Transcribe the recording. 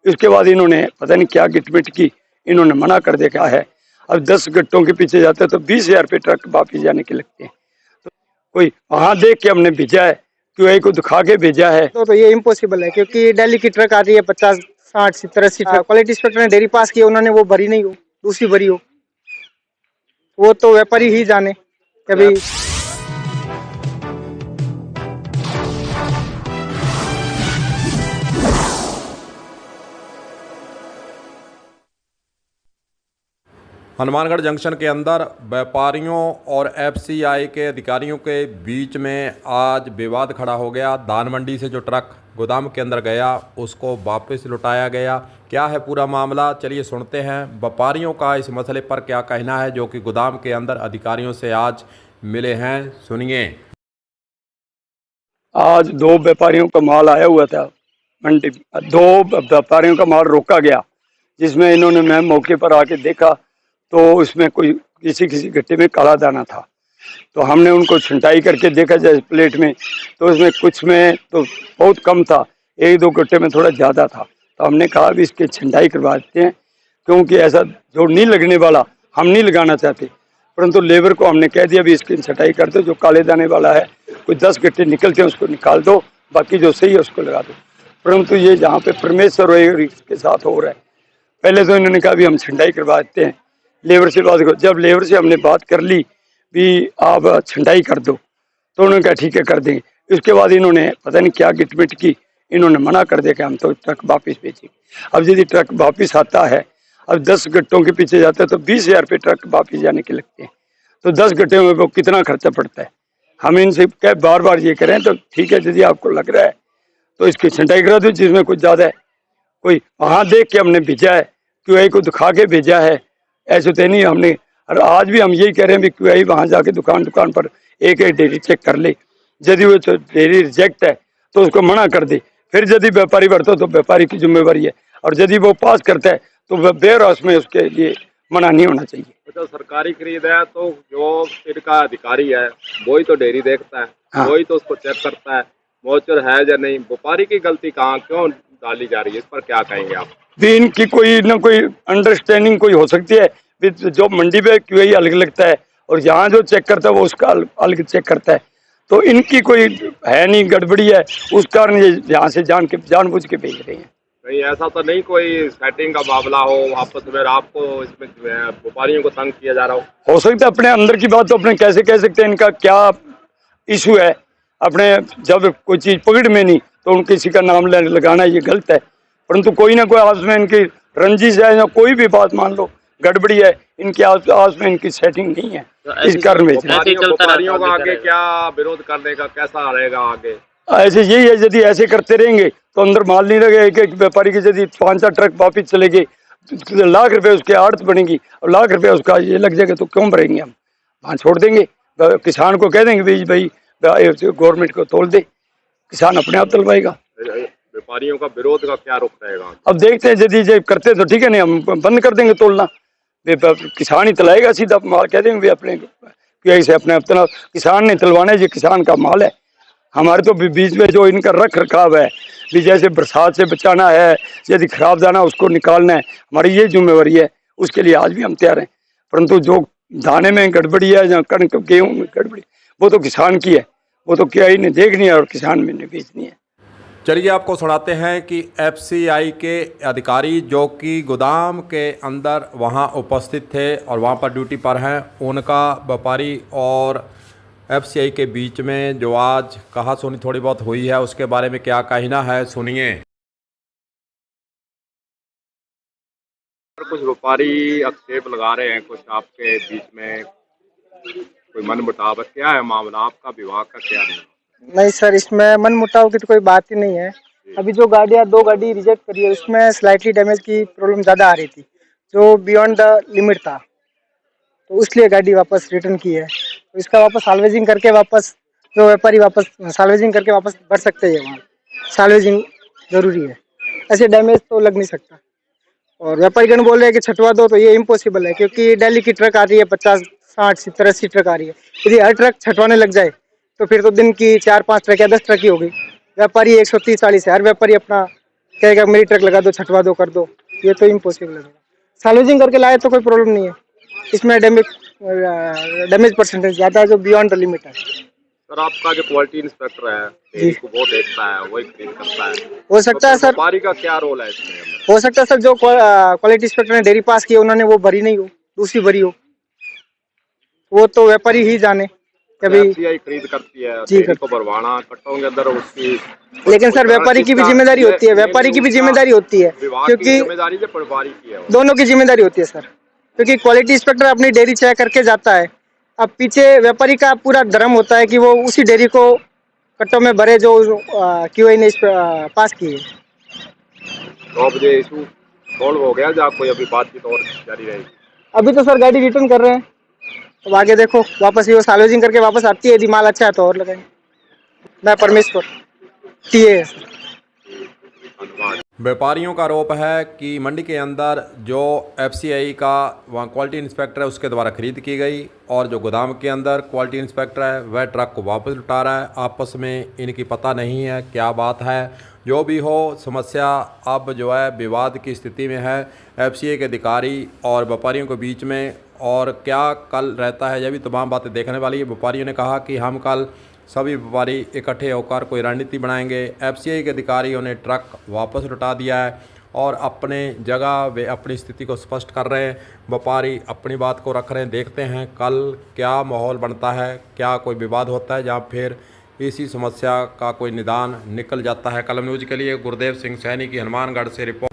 उसके बाद इन्होंने पता नहीं क्या गिटमिट की, इन्होंने मना कर देखा है। अब 10 गट्टों के पीछे जाते हैं तो 20,000 रुपये ट्रक वापिस जाने के लगते हैं। तो कोई वहां देख के हमने भेजा है, क्यूआई को दिखा के भेजा है। तो ये इम्पॉसिबल है क्योंकि दिल्ली की ट्रक आती है 50, 60, 70, 80 ट्रक। क्वालिटी इंस्पेक्टर ने डेयरी पास किया, उन्होंने वो भरी नहीं हो, दूसरी भरी हो, वो तो व्यापारी ही जाने कभी। हनुमानगढ़ जंक्शन के अंदर व्यापारियों और एफसीआई के अधिकारियों के बीच में आज विवाद खड़ा हो गया। धान मंडी से जो ट्रक गोदाम के अंदर गया उसको वापस लौटाया गया। क्या है पूरा मामला, चलिए सुनते हैं व्यापारियों का इस मसले पर क्या कहना है, जो कि गोदाम के अंदर अधिकारियों से आज मिले हैं। सुनिए। आज 2 व्यापारियों का माल आया हुआ था मंडी, 2 व्यापारियों का माल रोका गया, जिसमें इन्होंने मैं मौके पर आके देखा तो उसमें कोई किसी गट्टे में काला दाना था। तो हमने उनको छंटाई करके देखा जाए प्लेट में, तो उसमें कुछ में तो बहुत कम था, 1-2 गट्टे में थोड़ा ज़्यादा था। तो हमने कहा भी इसकी छंटाई करवा देते हैं, क्योंकि ऐसा जोड़ नहीं लगने वाला हम नहीं लगाना चाहते। परंतु लेबर को हमने कह दिया भी इसकी छंटाई कर दो, जो काले दाने वाला है कोई 10 गट्टे निकलते हैं उसको निकाल दो, बाकी जो सही है उसको लगा दो। परंतु ये जहाँ पे परमेश्वर के साथ हो रहा है, पहले तो इन्होंने कहा भी हम छंटाई करवा देते हैं, लेबर से बात करो। जब लेबर से हमने बात कर ली भी आप छंटाई कर दो, तो उन्होंने कहा ठीक है कर देंगे। उसके बाद इन्होंने पता नहीं क्या गिटमिट की, इन्होंने मना कर दिया कि हम तो ट्रक वापस भेजेंगे। अब यदि ट्रक वापस आता है, अब 10 गट्टों के पीछे जाता है तो 20,000 रुपये ट्रक वापस जाने के लगते हैं। तो 10 गट्टे में वो कितना खर्चा पड़ता है। हम इनसे क्या बार बार ये करें, तो ठीक है यदि आपको लग रहा है तो इसकी छंटाई करा दो जिसमें कुछ ज़्यादा है। कोई वहाँ देख के हमने भेजा है, क्यूआई को दिखा के भेजा है, ऐसे तो नहीं हमने। और आज भी हम यही कह रहे हैं भी क्यूआई वहाँ जाके दुकान पर एक डेयरी चेक कर ले, यदि वो डेयरी रिजेक्ट है तो उसको मना कर दे। फिर यदि व्यापारी बढ़ता तो व्यापारी की जिम्मेवारी है, और यदि वो पास करता है तो वेयर हाउस में उसके लिए मना नहीं होना चाहिए। तो सरकारी खरीद है तो जो इनका अधिकारी है वही तो डेयरी देखता है, हाँ। वही तो उसको चेक करता है मौचर है या नहीं। व्यापारी की गलती कहाँ क्यों डाली जा रही है, इस पर क्या कहेंगे आप? भी इनकी कोई ना कोई अंडरस्टैंडिंग कोई हो सकती है। जो मंडी पे क्यूआई अलग लगता है और यहाँ जो चेक करता है वो उसका अलग चेक करता है, तो इनकी कोई है नहीं, गड़बड़ी है, उस कारण ये यहाँ से जानबूझ के भेज रहे हैं। नहीं ऐसा तो नहीं कोई सेटिंग का मामला हो आपस में, आपको इसमें व्यापारियों को तंग किया जा रहा हो सकता है अपने अंदर की बात तो अपने कैसे कह सकते हैं, इनका क्या इशू है। अपने जब कोई चीज़ पकड़ में नहीं तो उन किसी का नाम लगाना ये गलत है। परंतु कोई ना कोई आपस में इनकी रंजिश है, या कोई भी बात मान लो गड़बड़ी है, इनके आपस में इनकी सेटिंग नहीं है, इस कारण व्यापारियों का आगे क्या विरोध करने का कैसा रहेगा आगे? ऐसे यही है, यदि ऐसे करते रहेंगे तो अंदर माल नहीं लगेगा। एक व्यापारी की यदि 5-4 ट्रक वापिस चले गए, लाख रुपए उसके आड़त बनेगी और लाख रुपए उसका ये लग जाएगा, तो क्यों भरेंगे हम, वहाँ छोड़ देंगे। किसान को कह देंगे भाई गवर्नमेंट को तोल दे, किसान अपने आप तलवाएगा। व्यापारियों का विरोध का क्या रुख रहेगा? अब देखते हैं, यदि ये करते तो ठीक है, नहीं हम बंद कर देंगे तोलना, किसान ही तलाएगा सीधा माल, कह देंगे अपने से अपने अपना किसान ने तलवाना है, ये किसान का माल है। हमारे तो बीच में जो इनका रख रखाव है भी, जैसे बरसात से बचाना है, यदि खराब दाना उसको निकालना है, हमारी ये जिम्मेवारी है, उसके लिए आज भी हम तैयार हैं। परंतु जो दाने में गड़बड़ी है या कणक गेहूँ में गड़बड़ी, वो तो किसान की है, वो तो क्या ही ने देखनी है और किसान में ने बेचनी है। चलिए आपको सुनाते हैं कि एफसीआई के अधिकारी जो कि गोदाम के अंदर वहां उपस्थित थे और वहां पर ड्यूटी पर हैं, उनका व्यापारी और एफसीआई के बीच में जो आज कहा सुनी थोड़ी बहुत हुई है, उसके बारे में क्या कहना है, सुनिए। कुछ व्यापारी आक्षेप लगा रहे हैं, कुछ आपके बीच में कोई मन मुटाव है, क्या है मामला, आपका विभाग का क्या है? नहीं सर, इसमें मन मुटाव की तो कोई बात ही नहीं है। अभी जो गाड़ियाँ 2 गाड़ी रिजेक्ट करी है उसमें स्लाइटली डैमेज की प्रॉब्लम ज़्यादा आ रही थी, जो बियॉन्ड द लिमिट था, तो इसलिए गाड़ी वापस रिटर्न की है। तो इसका वापस साल्वेजिंग करके वापस जो व्यापारी वापस साल्वेजिंग करके वापस बढ़ सकते हैं, वहाँ साल्वेजिंग जरूरी है, ऐसे डैमेज तो लग नहीं सकता। और व्यापारीगण बोल रहे हैं कि छटवा दो, तो ये इम्पॉसिबल है क्योंकि दिल्ली की ट्रक आ रही है 50, 60, 70, 80 ट्रक आ रही है। यदि हर ट्रक छटवाने लग जाए तो फिर तो दिन की 4-5 ट्रक या 10 ट्रक ही हो गई। व्यापारी 130-40 है, हर व्यापारी अपना कहेगा मेरी ट्रक लगा दो, छटवा दो, कर दो, ये तो इम्पॉसिबल है। सैल्वेजिंग करके लाए तो कोई प्रॉब्लम नहीं है, इसमें डैमेज परसेंटेज ज़्यादा है जो बियॉन्ड द लिमिट है। सर आपका जो क्वालिटी इंस्पेक्टर है डेयरी को वो देखता है, वही खरीद करता है, हो सकता है तो सर, व्यापारी का क्या रोल है इसमें? हो सकता है सर जो क्वालिटी इंस्पेक्टर ने डेयरी पास की उन्होंने वो भरी नहीं हो, दूसरी भरी हो, वो तो व्यापारी ही जाने कभी। एफसीआई खरीद करती है जी, डेयरी को भरवाना कट्टों के अंदर उसकी, लेकिन सर व्यापारी की भी जिम्मेदारी होती है, व्यापारी की भी जिम्मेदारी होती है, विभाग की क्योंकि जिम्मेदारी से पटवारी की है वो। दोनों की जिम्मेदारी होती है सर, क्योंकि क्वालिटी इंस्पेक्टर अपनी डेयरी चेक करके जाता है, अब पीछे व्यापारी का पूरा धर्म होता है कि वो उसी डेयरी को कट्टों में भरे जो क्यूआई ने पास की है। तो अब ये इशू सॉल्व हो गया या कोई अभी बातचीत और जारी रहेगी? अभी तो सर गाड़ी रिटर्न कर रहे हैं, अब आगे देखो वापस ये सालोजिंग करके वापस आती है, यदि माल अच्छा है तो और लगाएंगे। मैं परमेश्वर टीए है सर। धन्यवाद। व्यापारियों का आरोप है कि मंडी के अंदर जो एफसीआई का वहाँ क्वालिटी इंस्पेक्टर है उसके द्वारा खरीद की गई और जो गोदाम के अंदर क्वालिटी इंस्पेक्टर है वह ट्रक को वापस लौटा रहा है। आपस में इनकी पता नहीं है क्या बात है। जो भी हो, समस्या अब जो है विवाद की स्थिति में है एफसीआई के अधिकारी और व्यापारियों के बीच में, और क्या कल रहता है यह भी तमाम बातें देखने वाली है। व्यापारियों ने कहा कि हम कल सभी व्यापारी इकट्ठे होकर कोई रणनीति बनाएंगे। एफसीआई के अधिकारियों ने ट्रक वापस लौटा दिया है और अपने जगह वे अपनी स्थिति को स्पष्ट कर रहे हैं, व्यापारी अपनी बात को रख रहे हैं। देखते हैं कल क्या माहौल बनता है, क्या कोई विवाद होता है जहाँ फिर इसी समस्या का कोई निदान निकल जाता है। कलम न्यूज़ के लिए गुरदेव सिंह सैनी की हनुमानगढ़ से रिपोर्ट।